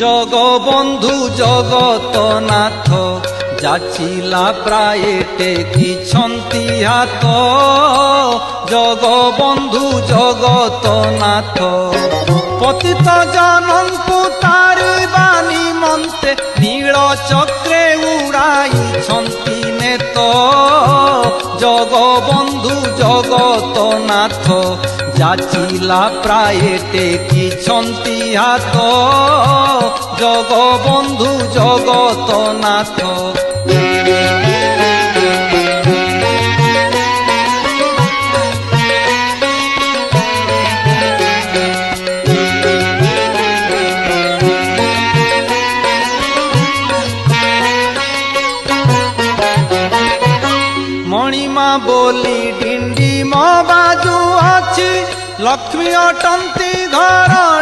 জগবন্ধু জগতনাথ যাচিলা প্রায়ে টেকিছন্তি হাত। জগবন্ধু জগতনাথ পতিত জনଙ୍କୁ তারিবা নিমন্তে নীল চক্রে উড়াইছন্তি নেত। জগবন্ধু জগতনাথ যাচিলা প্রায়ে টেকিছন্তি হাত। জগবন্ধু জগতনাথ মণিমা বলি ডিন্ডিম বাজু ଅଛି। লক্ষ্মী অটন্তি ধরণ